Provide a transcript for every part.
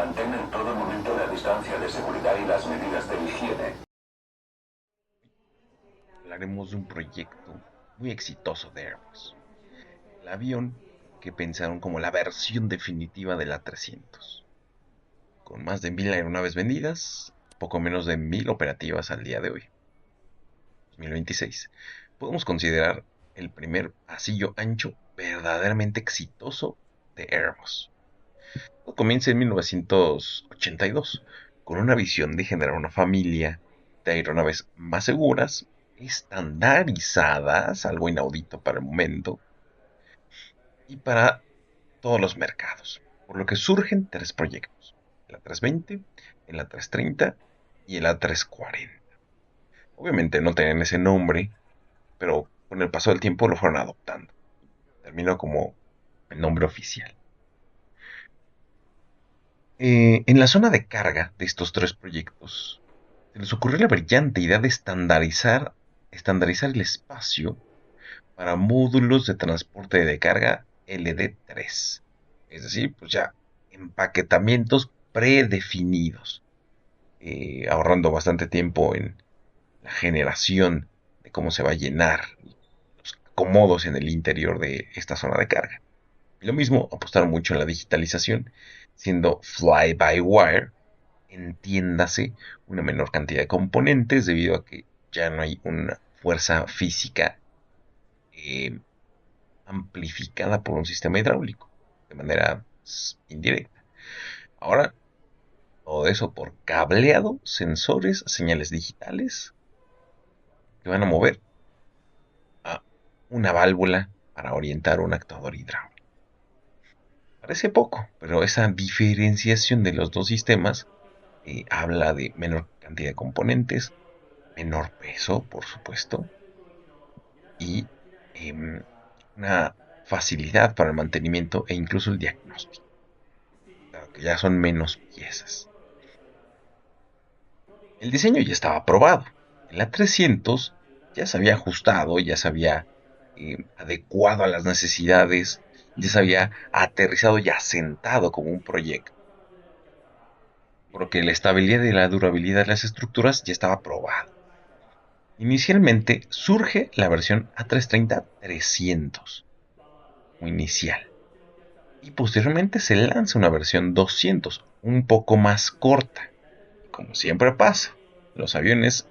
Mantén en todo momento la distancia de seguridad y las medidas de higiene. Hablaremos de un proyecto muy exitoso de Airbus, el avión que pensaron como la versión definitiva de la 300, con más de 1000 aeronaves vendidas, poco menos de 1000 operativas al día de hoy, 2026. Podemos considerar el primer pasillo ancho verdaderamente exitoso de Airbus. Todo comienza en 1982, con una visión de generar una familia de aeronaves más seguras, estandarizadas, algo inaudito para el momento, y para todos los mercados. Por lo que surgen tres proyectos: el A320, el A330 y el A340. Obviamente no tenían ese nombre, pero con el paso del tiempo lo fueron adoptando. Terminó como el nombre oficial. En la zona de carga de estos tres proyectos, se les ocurrió la brillante idea de estandarizar el espacio para módulos de transporte de carga LD3. Es decir, pues ya empaquetamientos predefinidos, ahorrando bastante tiempo en la generación de cómo se va a llenar los acomodos en el interior de esta zona de carga. Y lo mismo, apostaron mucho en la digitalización, siendo fly-by-wire, entiéndase, una menor cantidad de componentes debido a que ya no hay una fuerza física eh, amplificada por un sistema hidráulico de manera indirecta. Ahora, todo eso por cableado, sensores, señales digitales que van a mover a una válvula para orientar un actuador hidráulico. Parece poco, pero esa diferenciación de los dos sistemas habla de menor cantidad de componentes, menor peso, por supuesto, y una facilidad para el mantenimiento e incluso el diagnóstico, dado que ya son menos piezas. El diseño ya estaba aprobado. El A300 ya se había ajustado, ya se había adecuado a las necesidades, ya se había aterrizado y asentado como un proyecto, porque la estabilidad y la durabilidad de las estructuras ya estaba aprobado. Inicialmente surge la versión A330-300 como inicial, y posteriormente se lanza una versión 200, un poco más corta. Como siempre pasa, los aviones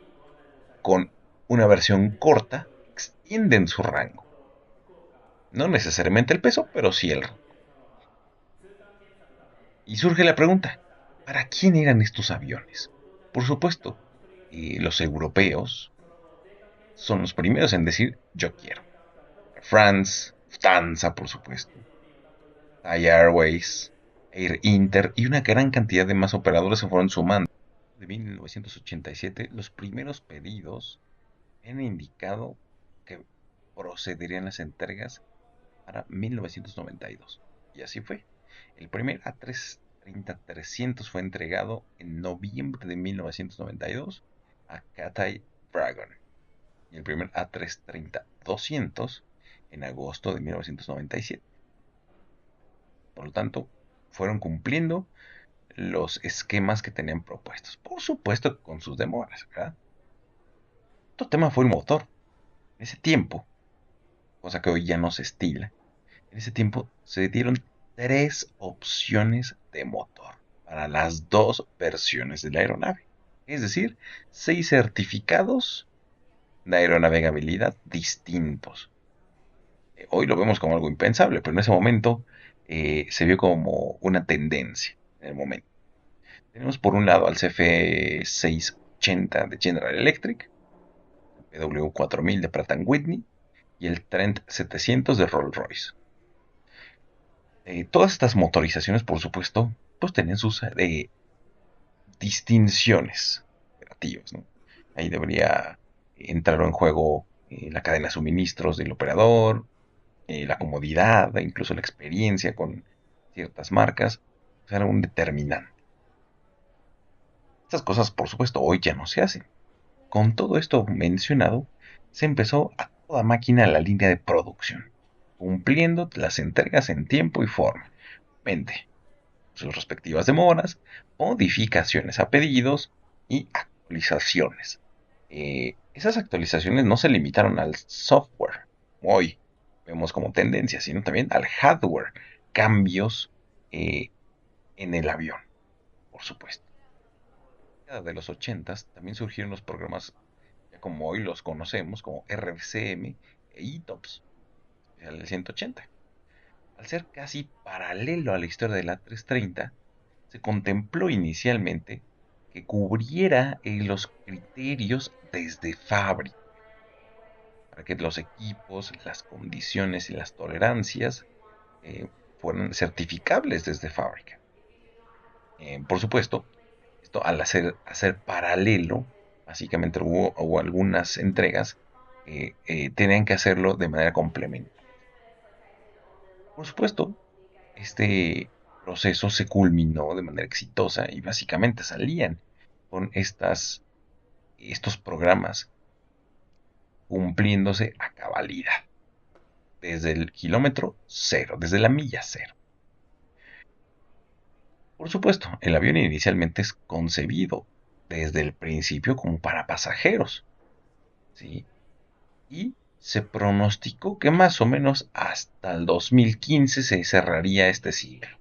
con una versión corta extienden su rango. No necesariamente el peso, pero sí el rango. Y surge la pregunta, ¿para quién eran estos aviones? Por supuesto, los europeos son los primeros en decir yo quiero. France, Lufthansa, por supuesto, Thai Airways, Air Inter y una gran cantidad de más operadores se fueron sumando. De 1987, los primeros pedidos han indicado que procederían las entregas para 1992. Y así fue. El primer A330-300 fue entregado en noviembre de 1992 a Cathay Dragon. Y el primer A330-200 en agosto de 1997. Por lo tanto, fueron cumpliendo los esquemas que tenían propuestos. Por supuesto con sus demoras, ¿verdad? Otro tema fue el motor. En ese tiempo, cosa que hoy ya no se estila, en ese tiempo se dieron tres opciones de motor para las dos versiones de la aeronave. Es decir, seis certificados de aeronavegabilidad distintos. Hoy lo vemos como algo impensable, pero en ese momento se vio como una tendencia en el momento. Tenemos por un lado al CF680 de General Electric, el PW4000 de Pratt Whitney y el Trent 700 de Rolls-Royce. Todas estas motorizaciones, por supuesto, pues tenían sus distinciones operativas, ¿no? Ahí debería entrar en juego la cadena de suministros del operador, la comodidad, e incluso la experiencia con ciertas marcas, pues era un determinante. Estas cosas, por supuesto, hoy ya no se hacen. Con todo esto mencionado, se empezó a toda máquina la línea de producción, cumpliendo las entregas en tiempo y forma. Mente, sus respectivas demoras, modificaciones a pedidos y actualizaciones. Esas actualizaciones no se limitaron al software, como hoy vemos como tendencia, sino también al hardware, cambios eh, en el avión, por supuesto. En la década de los 80 también surgieron los programas, ya como hoy los conocemos, como RCM e ITOPS, el 180. Al ser casi paralelo a la historia de la 330, se contempló inicialmente que cubriera los criterios desde fábrica, para que los equipos, las condiciones y las tolerancias eh, fueran certificables desde fábrica. Por supuesto, esto al hacer paralelo, básicamente hubo algunas entregas que tenían que hacerlo de manera complementaria. Por supuesto, este proceso se culminó de manera exitosa y básicamente salían con estos programas cumpliéndose a cabalidad, desde el kilómetro cero, desde la milla cero. Por supuesto, el avión inicialmente es concebido desde el principio como para pasajeros, ¿sí? Y se pronosticó que más o menos hasta el 2015 se cerraría este siglo,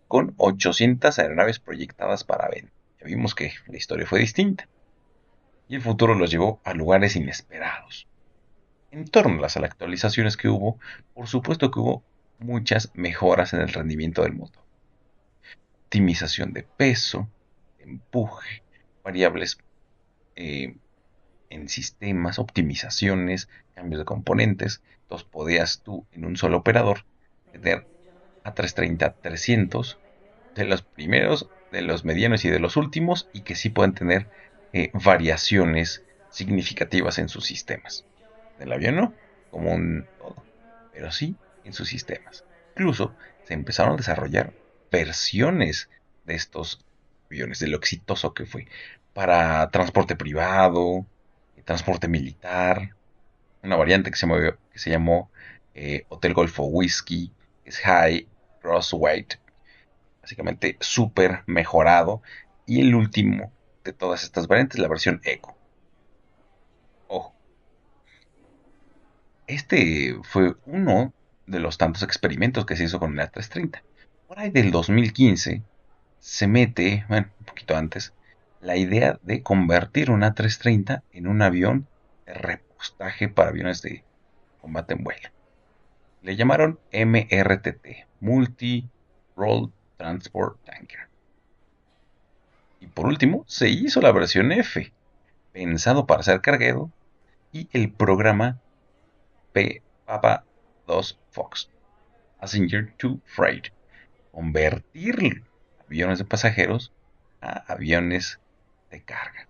con 800 aeronaves proyectadas para venta. Ya vimos que la historia fue distinta, y el futuro los llevó a lugares inesperados. En torno a las actualizaciones que hubo, por supuesto que hubo muchas mejoras en el rendimiento del motor. Optimización de peso, empuje, variables eh, en sistemas, optimizaciones, cambios de componentes. Entonces podías tú en un solo operador tener A330-300 de los primeros, de los medianos y de los últimos, y que sí pueden tener variaciones significativas en sus sistemas. Del avión no, como un todo, pero sí en sus sistemas. Incluso se empezaron a desarrollar versiones de estos aviones, de lo exitoso que fue, para transporte privado, transporte militar, una variante que se llamó Hotel Golfo Whiskey, es High Cross Weight, básicamente súper mejorado, y el último de todas estas variantes, la versión Eco. Ojo, este fue uno de los tantos experimentos que se hizo con el A330. Por ahí del 2015 se mete, bueno, un poquito antes, la idea de convertir un A330 en un avión de repostaje para aviones de combate en vuelo. Le llamaron MRTT, Multi Role Transport Tanker. Y por último, se hizo la versión F, pensado para ser carguero, y el programa Papa 2 Fox, Passenger to Freight, convertir aviones de pasajeros a aviones de carga.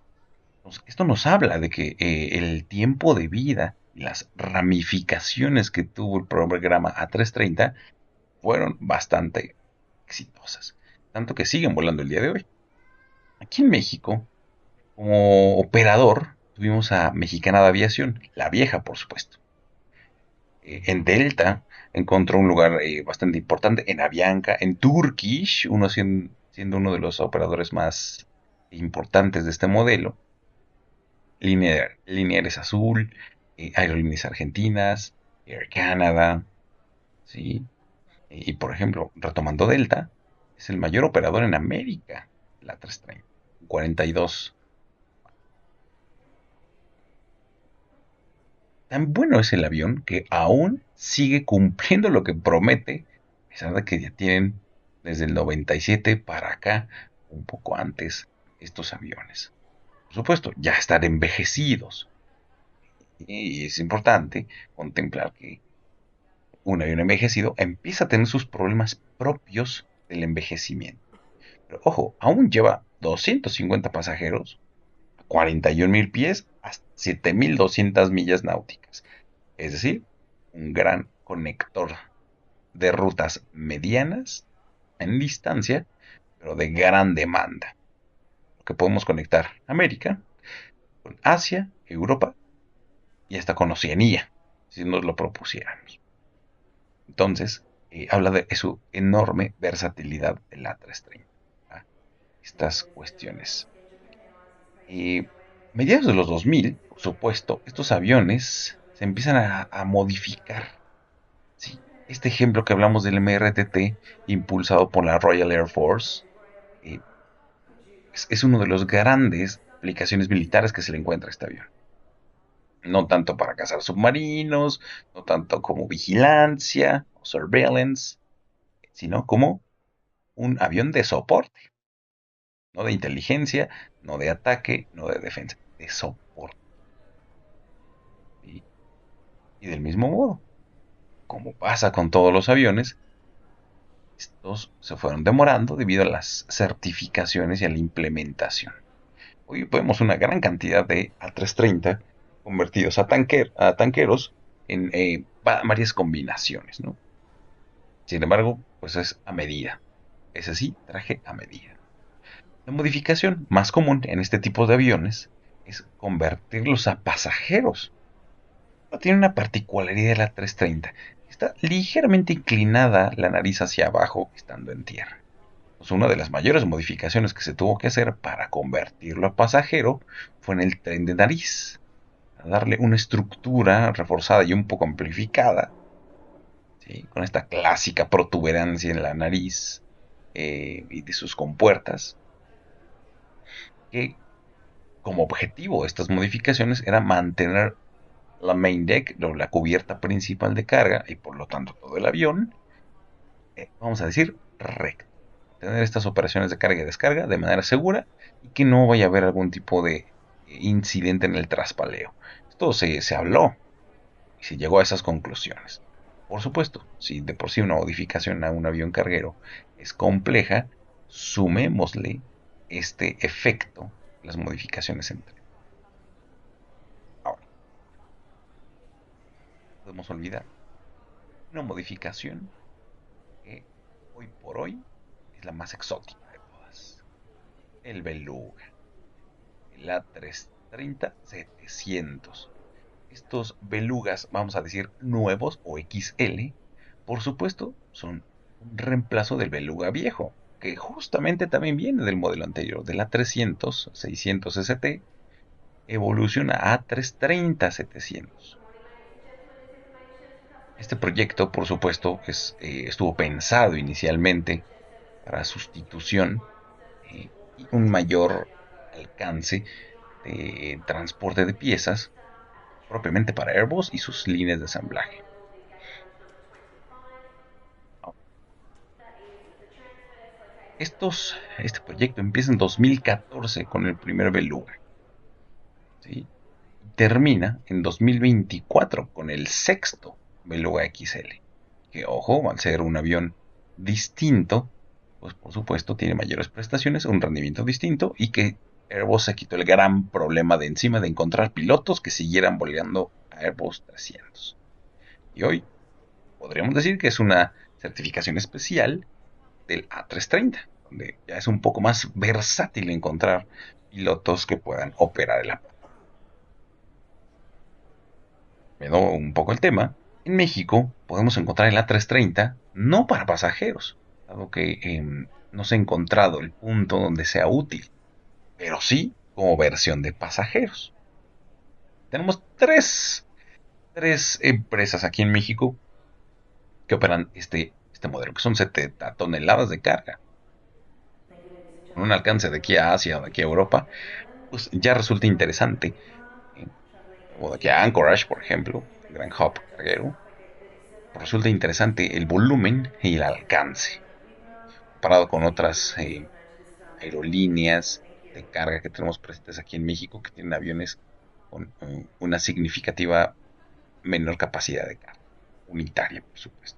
Entonces, esto nos habla de que el tiempo de vida y las ramificaciones que tuvo el programa A330 fueron bastante exitosas, tanto que siguen volando el día de hoy. Aquí en México, como operador, tuvimos a Mexicana de Aviación, la vieja, por supuesto. En Delta encontró un lugar bastante importante, en Avianca, en Turkish, siendo uno de los operadores más importantes de este modelo. Lineares Azul, Aerolíneas Argentinas, Air Canada, ¿sí? Y por ejemplo, retomando Delta, es el mayor operador en América, la 330, 42. Tan bueno es el avión que aún sigue cumpliendo lo que promete, a pesar de que ya tienen desde el 97 para acá, un poco antes, estos aviones. Por supuesto, ya están envejecidos. Y es importante contemplar que un avión envejecido empieza a tener sus problemas propios del envejecimiento. Pero ojo, aún lleva 250 pasajeros, 41.000 pies, hasta 7.200 millas náuticas. Es decir, un gran conector de rutas medianas en distancia, pero de gran demanda. Que podemos conectar América con Asia, Europa y hasta con Oceanía, si nos lo propusiéramos. Entonces, habla de su enorme versatilidad del A330. ¿Va? Estas cuestiones. Eh, Mediados de los 2000, por supuesto, estos aviones se empiezan a modificar. ¿Sí? Este ejemplo que hablamos del MRTT, impulsado por la Royal Air Force, eh, es uno de los grandes aplicaciones militares que se le encuentra a este avión. No tanto para cazar submarinos, no tanto como vigilancia o surveillance, sino como un avión de soporte, no de inteligencia, no de ataque, no de defensa, de soporte. ¿Sí? Y del mismo modo, como pasa con todos los aviones, estos se fueron demorando debido a las certificaciones y a la implementación. Hoy vemos una gran cantidad de A330 convertidos a tanqueros en varias combinaciones, ¿no? Sin embargo, pues es a medida. Es así, traje a medida. La modificación más común en este tipo de aviones es convertirlos a pasajeros. Tiene una particularidad la 330. Está ligeramente inclinada la nariz hacia abajo estando en tierra. Pues una de las mayores modificaciones que se tuvo que hacer para convertirlo a pasajero fue en el tren de nariz. A darle una estructura reforzada y un poco amplificada, ¿sí? Con esta clásica protuberancia en la nariz y de sus compuertas, que como objetivo de estas modificaciones era mantener la main deck, la cubierta principal de carga y por lo tanto todo el avión, vamos a decir, recto. Tener estas operaciones de carga y descarga de manera segura y que no vaya a haber algún tipo de incidente en el traspaleo. Esto se habló y se llegó a esas conclusiones. Por supuesto, si de por sí una modificación a un avión carguero es compleja, sumémosle este efecto, las modificaciones entre. Ahora, podemos olvidar una modificación que hoy por hoy es la más exótica de todas. El Beluga, el A330-700. Estos belugas, vamos a decir nuevos o XL, por supuesto, son un reemplazo del beluga viejo, que justamente también viene del modelo anterior, del A300-600 ST, evoluciona a A330-700. Este proyecto, por supuesto, estuvo pensado inicialmente para sustitución y un mayor alcance de transporte de piezas propiamente para Airbus y sus líneas de ensamblaje. Este proyecto empieza en 2014 con el primer Beluga, ¿sí? Termina en 2024 con el sexto Beluga XL, que ojo, al ser un avión distinto, pues por supuesto tiene mayores prestaciones, un rendimiento distinto y que Airbus se quitó el gran problema de encima de encontrar pilotos que siguieran volando a Airbus 300. Y hoy podríamos decir que es una certificación especial del A330, donde ya es un poco más versátil encontrar pilotos que puedan operar el aparato. Viendo un poco el tema, en México podemos encontrar el A330 no para pasajeros, dado que no se ha encontrado el punto donde sea útil, pero sí como versión de pasajeros. Tenemos tres empresas aquí en México que operan este modelo, que son 70 toneladas de carga, con un alcance de aquí a Asia o de aquí a Europa, pues ya resulta interesante. ¿Sí? O de aquí a Anchorage, por ejemplo, el gran hub carguero, pues resulta interesante el volumen y el alcance, comparado con otras aerolíneas de carga que tenemos presentes aquí en México, que tienen aviones con una significativa menor capacidad de carga, unitaria, por supuesto.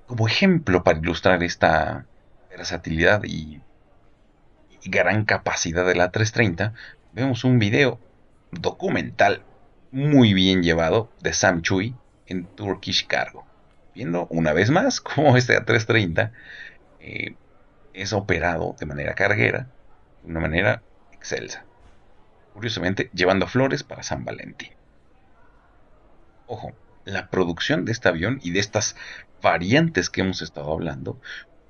Como ejemplo para ilustrar esta versatilidad y gran capacidad de la 330, vemos un video documental muy bien llevado de Sam Chui en Turkish Cargo, viendo una vez más cómo este A330 eh, es operado de manera carguera, de una manera excelsa. Curiosamente, llevando flores para San Valentín. Ojo, la producción de este avión y de estas variantes que hemos estado hablando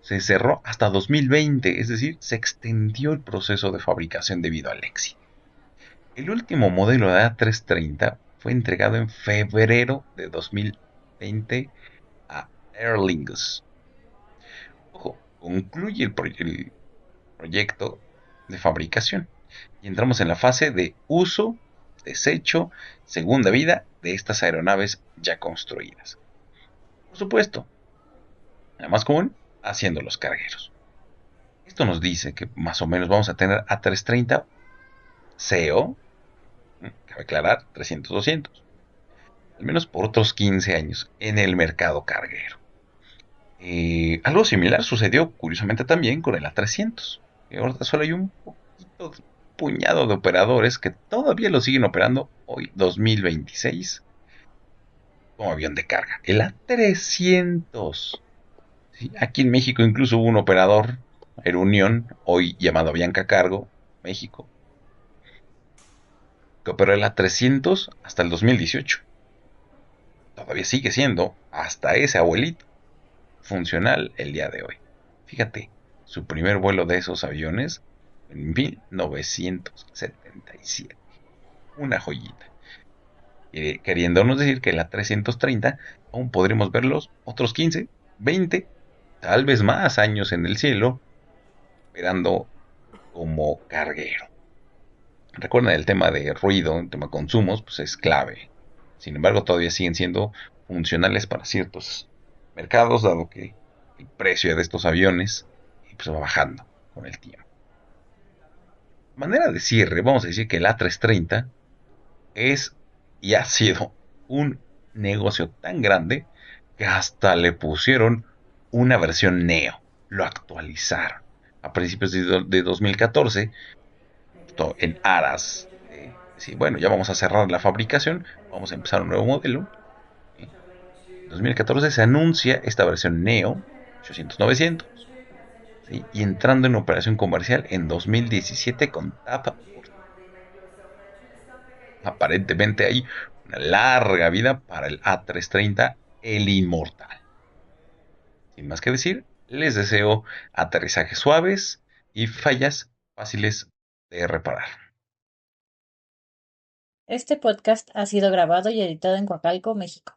se cerró hasta 2020, es decir, se extendió el proceso de fabricación debido al éxito. El último modelo de A330 fue entregado en febrero de 2020 a Aer Lingus. Ojo, concluye el proyecto de fabricación y entramos en la fase de uso, desecho, segunda vida de estas aeronaves ya construidas. Por supuesto, la más común, haciendo los cargueros. Esto nos dice que más o menos vamos a tener A330 CO, cabe aclarar, 300-200, al menos por otros 15 años en el mercado carguero. Algo similar sucedió curiosamente también con el A300. Ahora solo hay un poquito, puñado de operadores que todavía lo siguen operando hoy, 2026, como avión de carga. El A300. ¿Sí? Aquí en México incluso hubo un operador, Aerunión, hoy llamado Avianca Cargo, México, que operó el A300 hasta el 2018. Todavía sigue siendo, hasta ese abuelito, funcional el día de hoy. Fíjate, su primer vuelo de esos aviones en 1977. Una joyita. Queriéndonos decir que la 330 aún podremos verlos otros 15, 20, tal vez más años en el cielo, operando como carguero. Recuerden el tema de ruido, el tema de consumos, pues es clave. Sin embargo, todavía siguen siendo funcionales para ciertos mercados, dado que el precio de estos aviones pues, va bajando con el tiempo. De manera de cierre, vamos a decir que el A330 es y ha sido un negocio tan grande que hasta le pusieron una versión Neo, lo actualizaron. A principios de 2014, en aras de decir, bueno, ya vamos a cerrar la fabricación, vamos a empezar un nuevo modelo. En 2014 se anuncia esta versión Neo 800-900, ¿sí? Y entrando en operación comercial en 2017 con TAP. Aparentemente hay una larga vida para el A330, el inmortal. Sin más que decir, les deseo aterrizajes suaves y fallas fáciles de reparar. Este podcast ha sido grabado y editado en Coacalco, México.